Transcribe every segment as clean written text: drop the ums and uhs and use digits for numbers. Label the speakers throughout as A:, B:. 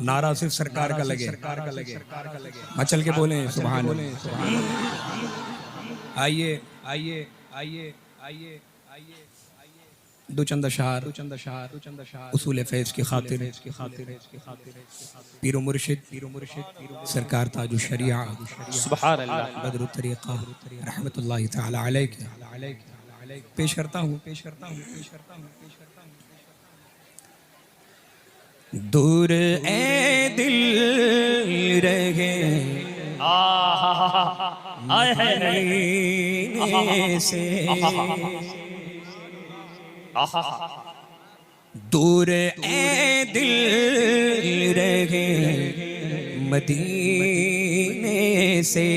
A: नारा सिर्फ सरकार का लगे, मचल के बोले सुभान अल्लाह। आइए आइए आइए आइए आइए दो चंद अशआर उसूल फैज़ की खातिर पीरो मुर्शिद सरकार ताजु शरिया
B: सुभान अल्लाह
A: बदरुत तरीक़ा रहमतुल्लाहि तआला अलैह पेश करता हूँ। दूर ए दिल रहे से, दूर ए दिल रहे मदीने से,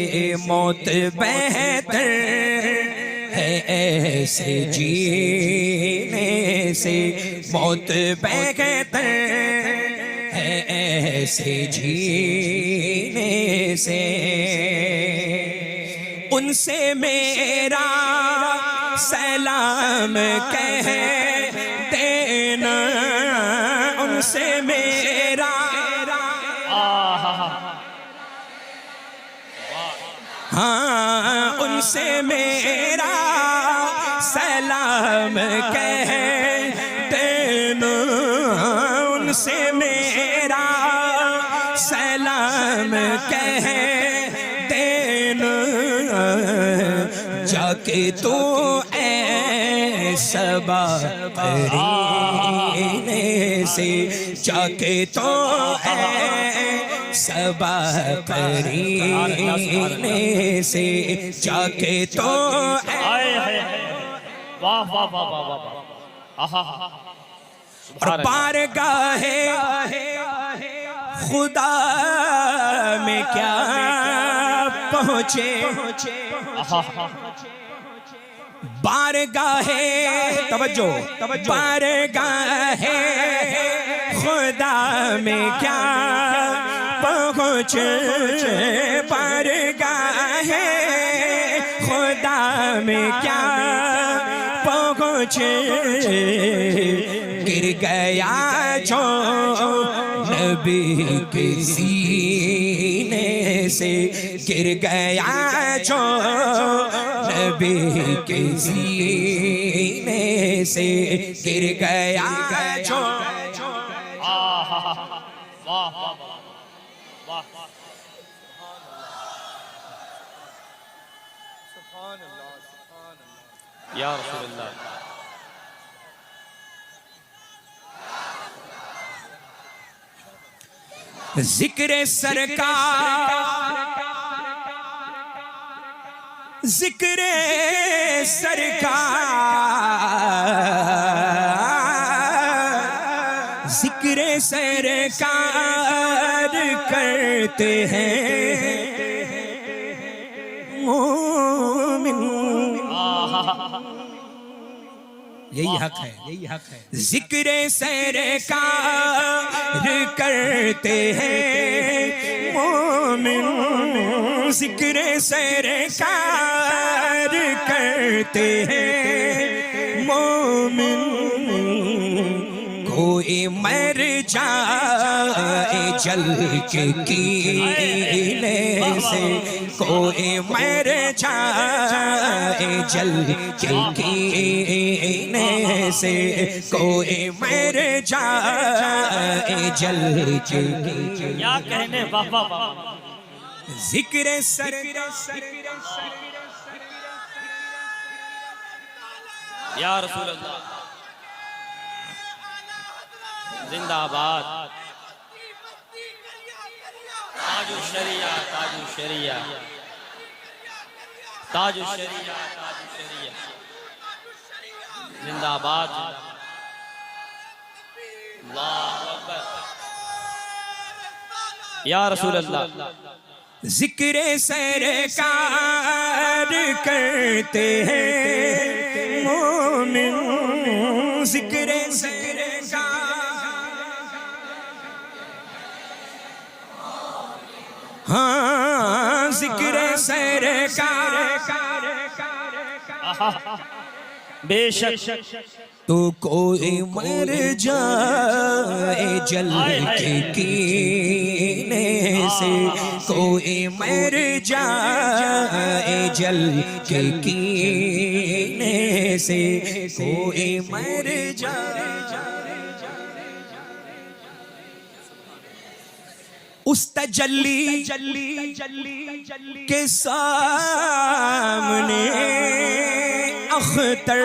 A: मौत बेहतर है ऐसे जीने से, मौत बेहतर है ऐसे जीने से। उनसे मेरा सलाम कह देना, उनसे मेरा हाँ उनसे मेरा सलाम कह देना, उनसे मेरा सलाम कह देना। जाके तो सबा करीने से, जाके तो सबा करीने से, जाके तो
B: वाह वाह वाह वाह वाह
A: और बारगाहे खुदा में क्या पहुँचे, बारगाहे तवज्जो बारगाहे खुदा में क्या पहुँचे, बारगाहे खुदा में क्या पहुँचे। गिर गया जो नबी के सीने से, गिर गया जो नबी के सीने से, गिर गया जो
B: या रसूलल्लाह।
A: जिक्र सरकार, जिक्र सरकार, जिक्र सरकार करते हैं मोमिन। यही हक है, यही हक है। जिक्र सरकार करते हैं मोमिन, जिक्र सरकार करते हैं मोमिन। कोई मर जाए जल के कीने से, कोई मर जाए जल के कीने से, कोई मर जाए जल के
B: क्या कहने बाबा।
A: जिक्र सरकार
B: या रसूलल्लाह जिंदाबाद। ताजु शरिया ताजु शरिया ताजु शरिया ताजु शरिया जिंदाबाद। अल्लाहु अकबर या रसूलल्लाह।
A: जिक्र सरकार करते हैं मोमिन, जिक्र हाँ जिक्र सरकार
B: बेशक
A: तो कोई मर जाए जल के कीने से, कोई मर जाए जल के कीने से, कोई मर जाए उस तजल्ली के सामने अख्तर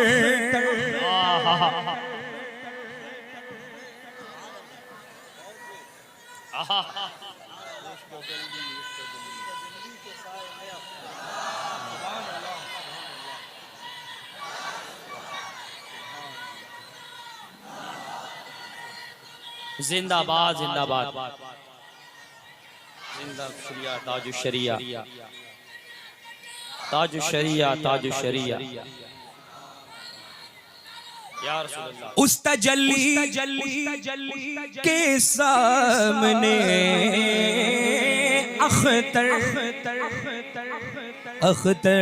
B: जिंदाबाद जिंदाबाद जिंदा शरिया ताजु शरिया ताजु शरिया ताजु शरिया या रसूल अल्लाह।
A: उस तजल्ली के सामने अख्तर अख्तर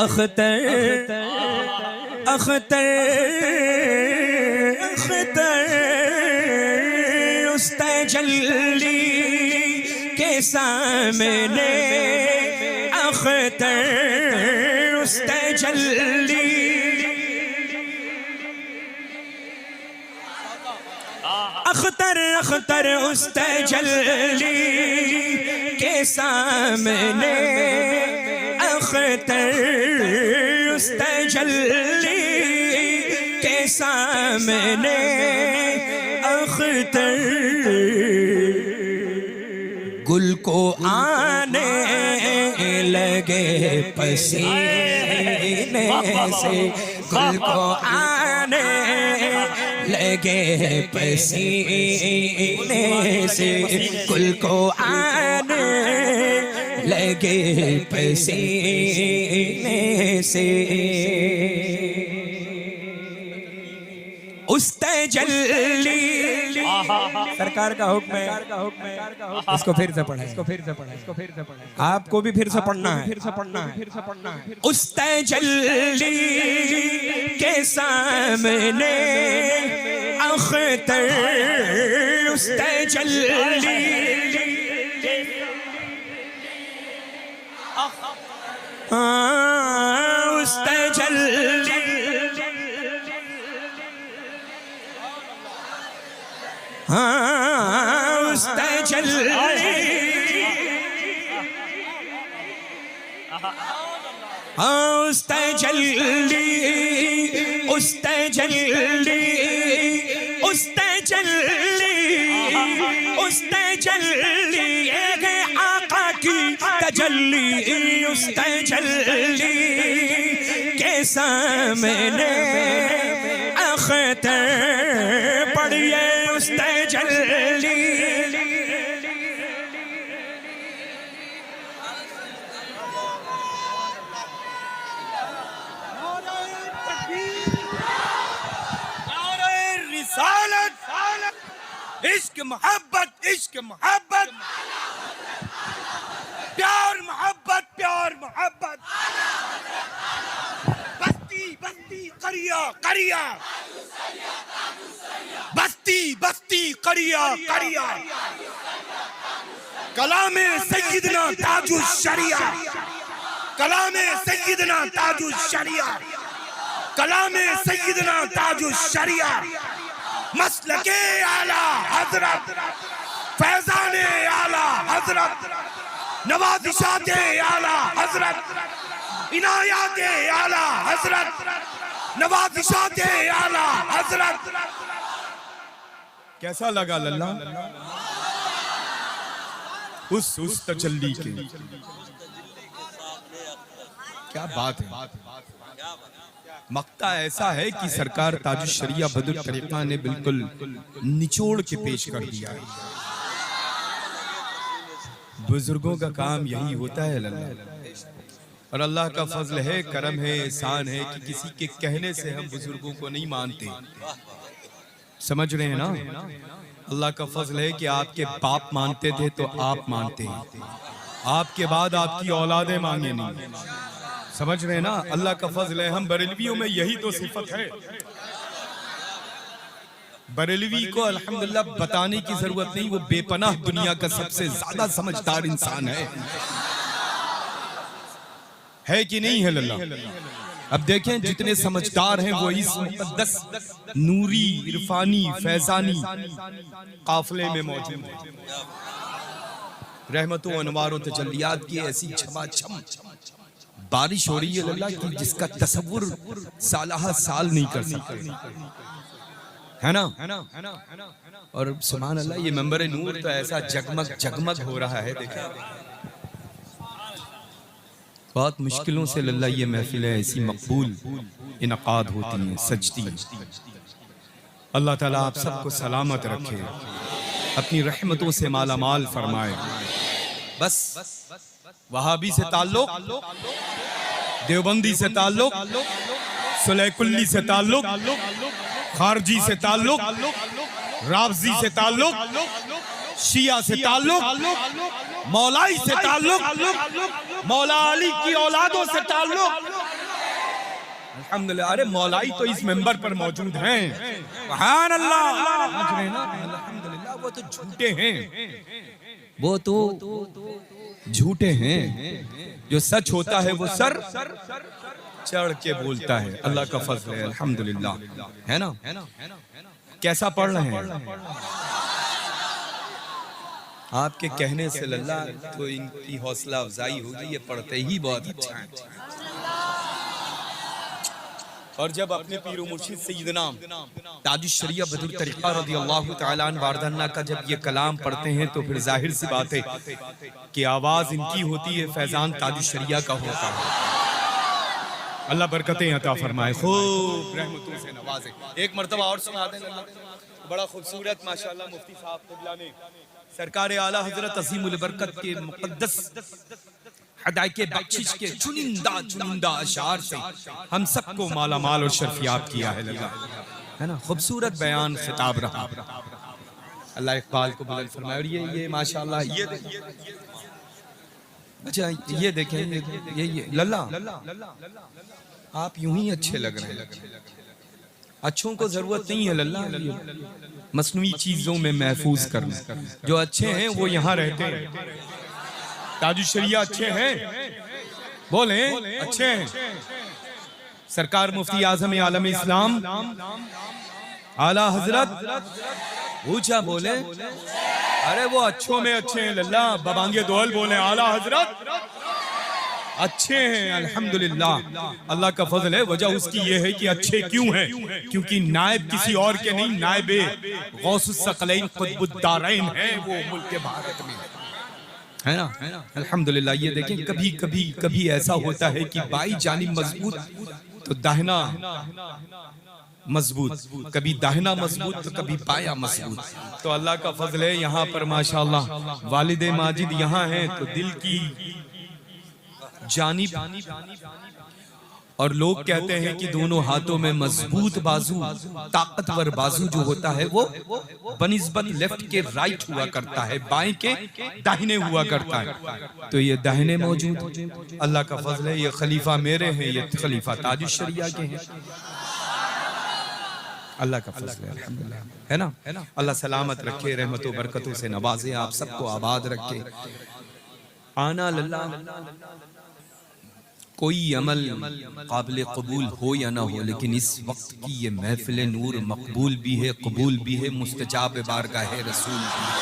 A: अख्तर अख्तर अख्तर उस तजल्ली के सामने अख्तर उस तजल्ली अख्तर अख्तर उस तजल्ली के सामने अख्तर उस तजल्ली के सामने अख्तर गुल को आने लगे पसीने से, गुल को आने लगे पसीने से, गुल को आने लगे पसीने से उस तजल्ली सरकार का हुक्म है। इसको फिर से पढ़े, इसको फिर से पढ़े, इसको फिर से पढ़े, आपको भी फिर से पढ़ना है, फिर से पढ़ना है, फिर से पढ़ना है। उस तजल्ली के सामने अख्तर उस तजल्ली उस तजल्ली उस तजल्ली उस तजल्ली उस तजल्ली उस तजल्ली उस तजल्ली एक आका की तजल्ली उस तजल्ली के सामने अख्तर पढ़िए उस तजल्ली
C: इश्क मोहब्बत प्यार मोहब्बत प्यार मोहब्बत बस्ती बस्ती करिया करिया बस्ती बस्ती करिया करिया कलामे सैयदना ताजुल शरिया कलामे सैयदना ताजुल शरिया कलामे सैयदना ताजुल शरिया मसलके आला हजरत फैजाने आला हजरत नवाजिशाते आला हजरत इनायाते आला हजरत नवाजिशाते आला हजरत।
D: कैसा लगा लल्ला उस तजल्ली के? क्या बात है। मक्ता ऐसा है कि सरकार ताजुल शरिया बदुल तरीका ने बिल्कुल निचोड़ के पेश कर दिया है। बुजुर्गों का काम यही होता है लल्ला, और अल्लाह का फजल है, करम है, एहसान है कि किसी के कहने से हम बुजुर्गों को नहीं मानते। समझ रहे हैं ना? अल्लाह का फजल है कि आपके बाप मानते थे तो आप मानते हैं, आपके बाद आपकी औलादें मांगे नहीं। समझ रहे हैं ना, अल्लाह का फजल है। हम बरेलवियों में यही तो सिफत है। बरेलवी को अल्हम्दुलिल्लाह बताने की जरूरत नहीं, वो बेपनाह दुनिया का सबसे ज्यादा समझदार इंसान है कि नहीं है लल्ला? अब देखें जितने समझदार हैं वो इस मुक़द्दस नूरी इरफानी फैजानी काफिले में मौजूद हैं। रहमतों अनवारों तजल्लियात की ऐसी छमाछम बारिश हो रही है लल्ला की जिसका तसव्वुर सालाहा साल नहीं कर सकते, है ना? और सुभान अल्लाह, ये मंबर नूर तो ऐसा जगमग जगमग हो रहा है। देखिए बहुत मुश्किलों से लल्ला ये महफिलें ऐसी मकबूल इनकाद होती हैं, सजती हैं। अल्लाह ताला आप सबको सलामत रखे, अपनी रहमतों से माला माल फरमाए। बस वहाबी से ताल्लुक, देवबंदी से ताल्लुक, सुलैकुल्ली से ताल्लुक, खारजी से ताल्लुक, राफजी से ताल्लुक, शिया से ताल्लुक, मौलाई से ताल्लुक, मौला अली की औलादों से ताल्लुक। अल्हम्दुलिल्लाह, अरे मौलाई तो इस मेंबर पर मौजूद हैं। सुभान अल्लाह, समझ रहे हैं ना? अल्हम्दुलिल्लाह, वो तो झूठे हैं, वो तो झूठे हैं। जो सच होता है वो सर चढ़ के बोलता है। अल्लाह का फजल है, अल्हम्दुलिल्लाह, है ना? कैसा पढ़ रहे हैं आपके कहने से लल्ला तो इनकी हौसला अफजाई होगी, ये पढ़ते ही बहुत अच्छा है। और जब अपने पीरो मुर्शिद सैयदना ताजुश शरिया बदरुल तरीक़ा रज़ियल्लाहु तआला अन्हु वारदन्ना का जब ये कलाम पढ़ते हैं तो फिर जाहिर सी बात है कि आवाज इनकी होती है, फैजान ताजुश शरिया का होता है। अल्लाह बरकतें अता फरमाए, खूब रहमतों से नवाजे। एक मर्तबा और सुना दें, बड़ा खूबसूरत माशाअल्लाह मुफ्ती साहब क़िबला ने सरकार आला हजरत अज़ीमुल बरकत के मुक़द्दस हदाय के बख्शिश के चुनिंदा अशार से हम सबको माला माल और शर्फियाब किया है लल्ला, है ना? खूबसूरत बयान खिताब रहा। अल्लाह इक़बाल को बुलंद फरमाए। और ये माशाअल्लाह, ये अच्छा ये देखें, ये लल्ला आप यूं ही अच्छे लग रहे हैं। अच्छों को जरूरत नहीं है लल्ला मसनूई चीजों में महफूज करना। जो अच्छे हैं वो यहाँ रहते हैं। ताजुश शरिया अच्छे हैं, बोले अच्छे हैं। सरकार मुफ्ती आजम आलम इस्लाम आला हजरत ऊंचा बोले, अरे वो अच्छों में अच्छे हैं लल्ला। बबांगे दोहल बोले आला हजरत अच्छे हैं, अल्हम्दुलिल्लाह। अल्लाह का फजल है। वजह उसकी ये है कि अच्छे क्यों हैं? क्योंकि नायब किसी और के नहीं, नायबे गौसुस सकलैन कुतुबुद्दारैन है वो मुल्क भारत में, है ना? अल्हम्दुलिल्लाह। ये देखें, कभी ऐसा होता है कि बाई जानिब मजबूत तो दाहिना मजबूत, कभी दाहिना मजबूत तो कभी बाया मजबूत। तो अल्लाह का फजल है, यहाँ पर माशाअल्लाह वालिद माजिद यहाँ हैं तो दिल की जानिब। और लोग कहते हैं कि दोनों हाथों में मजबूत बाजू, ताकतवर बाजू जो होता है वो बनिस्बत लेफ्ट के राइट हुआ करता है, बाएं के दाहिने हुआ करता है। तो ये दाहिने मौजूद, अल्लाह का फजल है। ये खलीफा मेरे हैं, ये खलीफा ताजुश शरिया के हैं। अल्लाह का फजल है, अल्हम्दुलिल्लाह, है ना? अल्लाह सलामत रखे, रहमतों बरकतों से नवाजे, आप सबको आबाद रखे। आना लल्ला कोई अमल काबिल कबूल हो या ना हो, लेकिन इस वक्त की ये महफिल नूर मकबूल भी है, कबूल भी है, मुस्तजाब बारगाह रसूल भी है।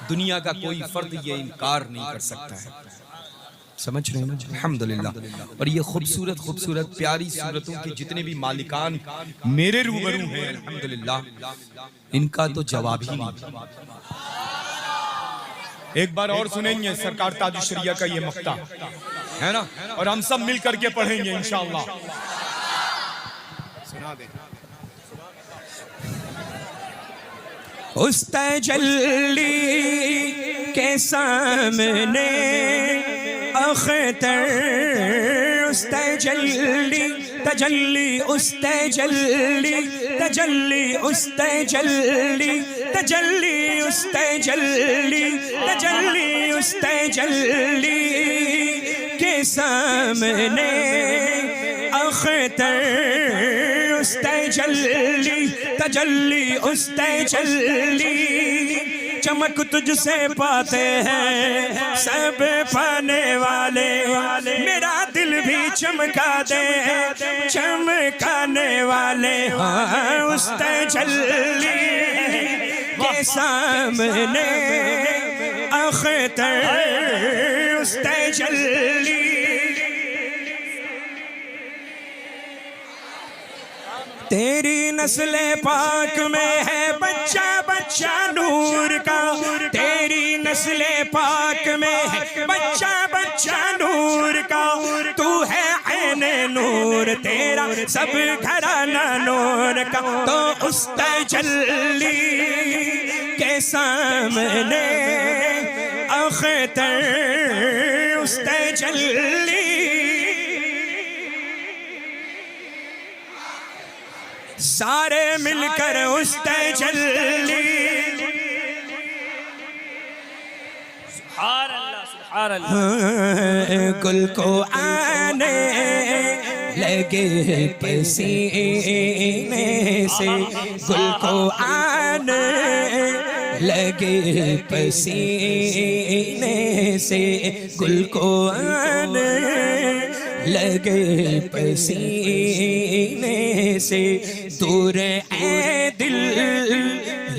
D: दुनिया का कोई फर्द ये इनकार नहीं कर सकता है। समझ रहे हैं? अल्हम्दुलिल्लाह। और ये खूबसूरत प्यारी सूरतों के जितने भी मालिकान मेरे रूबरू हैं, अल्हम्दुलिल्लाह, इनका तो जवाब ही नहीं। एक बार और सुनेंगे सरकार ताजुश शरिया का ये मक्ता, है ना? और हम सब मिल करके पढ़ेंगे इंशाअल्लाह। सुना दे।
A: उस तजल्ली के सामने अख्तर, उस तजल्ली उस तजल्ली उस तजल्ली उस तजल्ली के सामने अख्तर उस तजल्ली तजल्ली उस तजल्ली चमक तुझसे पाते हैं सब पाने वाले मेरा दिल भी चमका दे चमकाने वाले हाँ उस तजल्ली के सामने अख्तर उस तजल्ली तेरी नस्ले पाक में है बच्चा बच्चा नूर का तेरी नस्ले पाक में है बच्चा बच्चा नूर का तू है ऐने नूर तेरा सब घराना नूर का तो उस तजल्ली के सामने अख्तर उस तजल्ली सारे मिलकर उस तजल्ली
B: सुभान अल्लाह
A: गुल को आने लगे पसीने से गुल को आने लगे पसीने से गुल को आने लगे पसीने से दूर ए दिल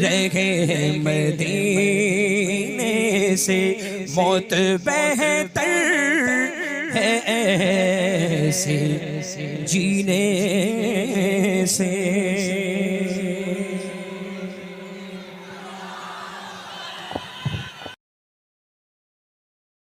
A: रहे मदीने से मौत बेहतर है ऐसे जीने से